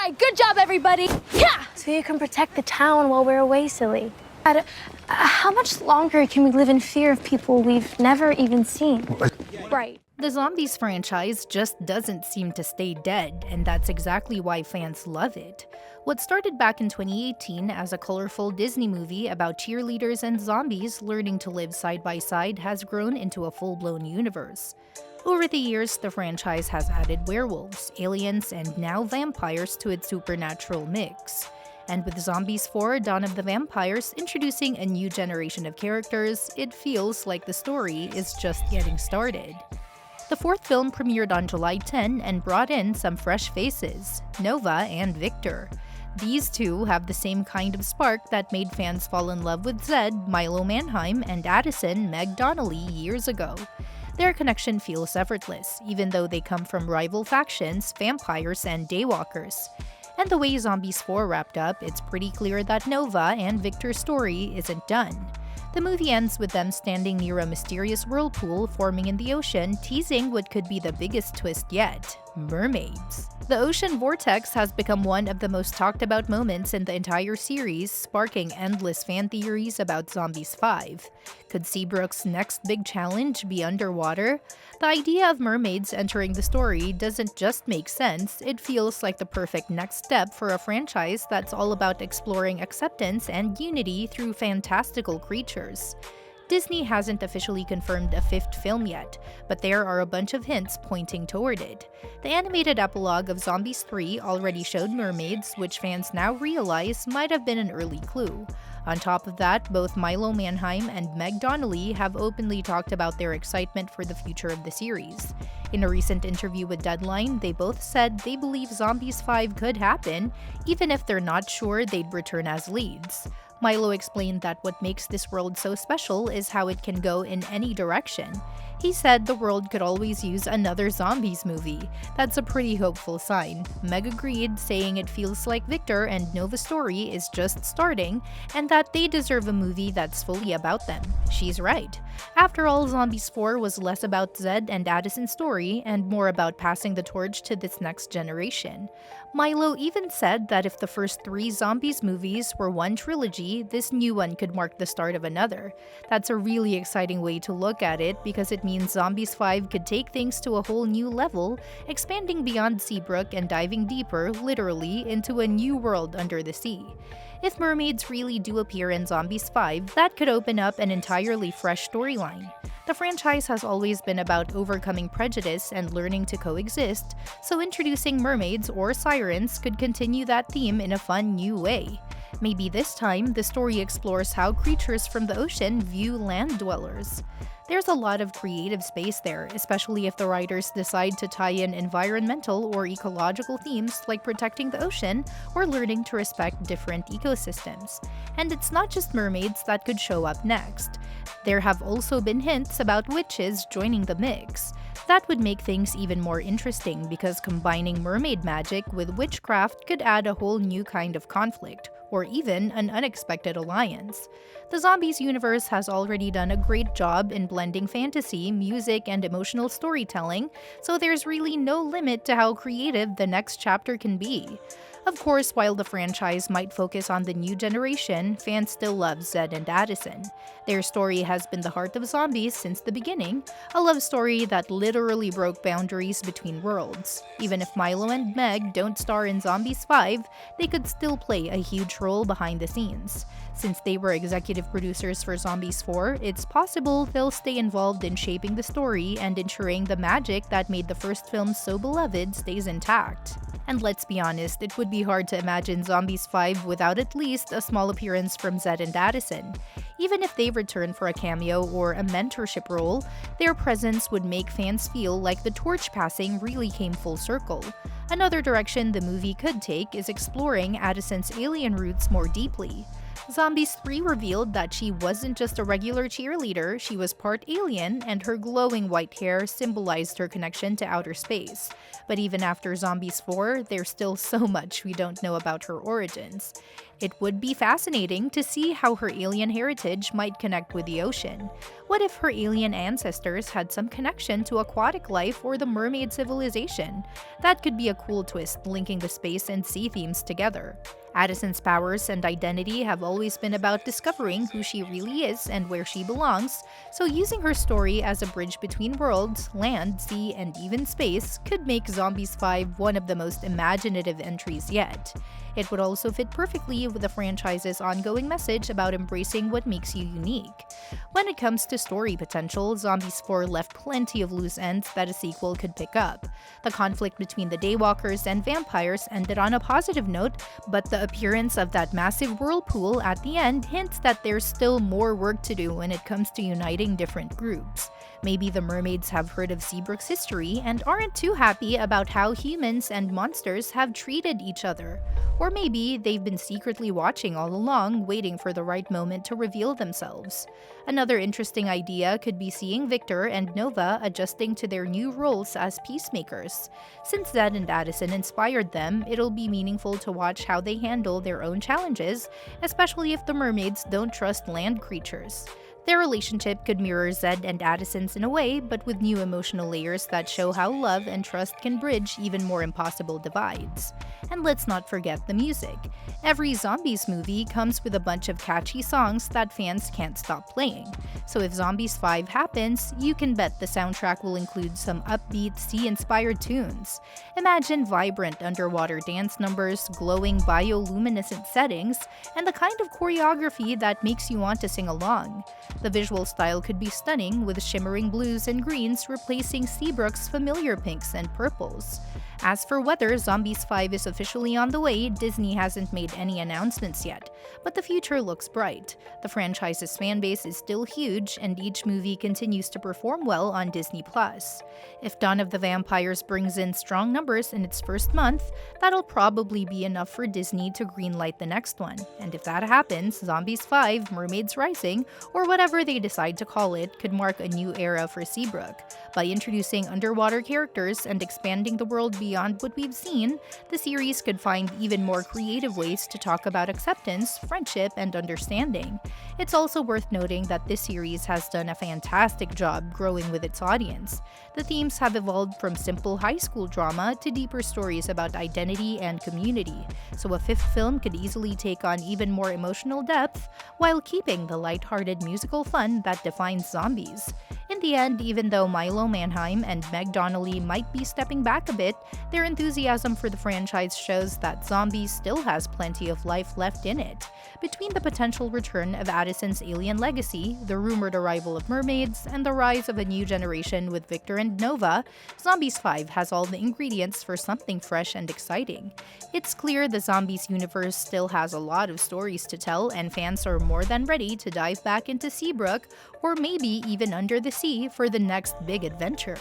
right, good job, everybody. Yeah! So you can protect the town while we're away, silly. How much longer can we live in fear of people we've never even seen? Right. The Zombies franchise just doesn't seem to stay dead, and that's exactly why fans love it. What started back in 2018 as a colorful Disney movie about cheerleaders and zombies learning to live side by side has grown into a full-blown universe. Over the years, the franchise has added werewolves, aliens, and now vampires to its supernatural mix. And with Zombies 4: Dawn of the Vampires introducing a new generation of characters, it feels like the story is just getting started. The fourth film premiered on July 10 and brought in some fresh faces, Nova and Victor. These two have the same kind of spark that made fans fall in love with Zed, Milo Manheim, and Addison, Meg Donnelly years ago. Their connection feels effortless, even though they come from rival factions, vampires, and daywalkers. And the way Zombies 4 wrapped up, it's pretty clear that Nova and Victor's story isn't done. The movie ends with them standing near a mysterious whirlpool forming in the ocean, teasing what could be the biggest twist yet: mermaids. The ocean vortex has become one of the most talked about moments in the entire series, sparking endless fan theories about Zombies 5. Could Seabrook's next big challenge be underwater? The idea of mermaids entering the story doesn't just make sense, it feels like the perfect next step for a franchise that's all about exploring acceptance and unity through fantastical creatures. Disney hasn't officially confirmed a fifth film yet, but there are a bunch of hints pointing toward it. The animated epilogue of Zombies 3 already showed mermaids, which fans now realize might have been an early clue. On top of that, both Milo Manheim and Meg Donnelly have openly talked about their excitement for the future of the series. In a recent interview with Deadline, they both said they believe Zombies 5 could happen, even if they're not sure they'd return as leads. Milo explained that what makes this world so special is how it can go in any direction. He said the world could always use another zombies movie. That's a pretty hopeful sign. Meg agreed, saying it feels like Victor and Nova's story is just starting, and that they deserve a movie that's fully about them. She's right. After all, Zombies 4 was less about Zed and Addison's story and more about passing the torch to this next generation. Milo even said that if the first 3 Zombies movies were one trilogy, this new one could mark the start of another. That's a really exciting way to look at it because it means Zombies 5 could take things to a whole new level, expanding beyond Seabrook and diving deeper, literally, into a new world under the sea. If mermaids really do appear in Zombies 5, that could open up an entirely fresh storyline. The franchise has always been about overcoming prejudice and learning to coexist, so introducing mermaids or sirens could continue that theme in a fun new way. Maybe this time, the story explores how creatures from the ocean view land dwellers. There's a lot of creative space there, especially if the writers decide to tie in environmental or ecological themes like protecting the ocean or learning to respect different ecosystems. And it's not just mermaids that could show up next. There have also been hints about witches joining the mix. That would make things even more interesting because combining mermaid magic with witchcraft could add a whole new kind of conflict, or even an unexpected alliance. The Zombies universe has already done a great job in blending fantasy, music, and emotional storytelling, so there's really no limit to how creative the next chapter can be. Of course, while the franchise might focus on the new generation, fans still love Zed and Addison. Their story has been the heart of Zombies since the beginning, a love story that literally broke boundaries between worlds. Even if Milo and Meg don't star in Zombies 5, they could still play a huge role behind the scenes. Since they were executive producers for Zombies 4, it's possible they'll stay involved in shaping the story and ensuring the magic that made the first film so beloved stays intact. And let's be honest, it would be hard to imagine Zombies 5 without at least a small appearance from Zed and Addison. Even if they return for a cameo or a mentorship role, their presence would make fans feel like the torch passing really came full circle. Another direction the movie could take is exploring Addison's alien roots more deeply. Zombies 3 revealed that she wasn't just a regular cheerleader, she was part alien, and her glowing white hair symbolized her connection to outer space. But even after Zombies 4, there's still so much we don't know about her origins. It would be fascinating to see how her alien heritage might connect with the ocean. What if her alien ancestors had some connection to aquatic life or the mermaid civilization? That could be a cool twist, linking the space and sea themes together. Addison's powers and identity have always been about discovering who she really is and where she belongs, so using her story as a bridge between worlds, land, sea, and even space could make Zombies 5 one of the most imaginative entries yet. It would also fit perfectly with the franchise's ongoing message about embracing what makes you unique. When it comes to story potential, Zombies 4 left plenty of loose ends that a sequel could pick up. The conflict between the Daywalkers and vampires ended on a positive note, but the appearance of that massive whirlpool at the end hints that there's still more work to do when it comes to uniting different groups. Maybe the mermaids have heard of Seabrook's history and aren't too happy about how humans and monsters have treated each other. Or maybe they've been secretly watching all along, waiting for the right moment to reveal themselves. Another interesting idea could be seeing Victor and Nova adjusting to their new roles as peacemakers. Since Zed and Addison inspired them, it'll be meaningful to watch how they handle their own challenges, especially if the mermaids don't trust land creatures. Their relationship could mirror Zed and Addison's in a way, but with new emotional layers that show how love and trust can bridge even more impossible divides. And let's not forget the music. Every Zombies movie comes with a bunch of catchy songs that fans can't stop playing. So if Zombies 5 happens, you can bet the soundtrack will include some upbeat, sea-inspired tunes. Imagine vibrant underwater dance numbers, glowing bioluminescent settings, and the kind of choreography that makes you want to sing along. The visual style could be stunning, with shimmering blues and greens replacing Seabrook's familiar pinks and purples. As for whether Zombies 5 is officially on the way, Disney hasn't made any announcements yet, but the future looks bright. The franchise's fanbase is still huge, and each movie continues to perform well on Disney+. If Dawn of the Vampires brings in strong numbers in its first month, that'll probably be enough for Disney to greenlight the next one. And if that happens, Zombies 5, Mermaids Rising, or whatever they decide to call it, could mark a new era for Seabrook. By introducing underwater characters and expanding the world beyond what we've seen, the series could find even more creative ways to talk about acceptance, friendship, and understanding. It's also worth noting that this series has done a fantastic job growing with its audience. The themes have evolved from simple high school drama to deeper stories about identity and community, so a fifth film could easily take on even more emotional depth while keeping the lighthearted musical fun that defines Zombies. In the end, even though Milo Manheim and Meg Donnelly might be stepping back a bit, their enthusiasm for the franchise shows that Zombies still has plenty of life left in it. Between the potential return of Addison's alien legacy, the rumored arrival of mermaids, and the rise of a new generation with Victor and Nova, Zombies 5 has all the ingredients for something fresh and exciting. It's clear the Zombies universe still has a lot of stories to tell, and fans are more than ready to dive back into Seabrook, or maybe even under the sea for the next big adventure.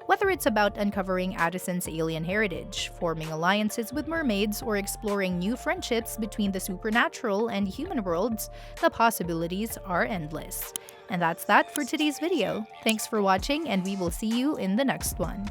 Whether it's about uncovering Addison's alien heritage, forming alliances with mermaids, or exploring new friendships between the supernatural and human worlds, the possibilities are endless. And that's that for today's video. Thanks for watching, and we will see you in the next one.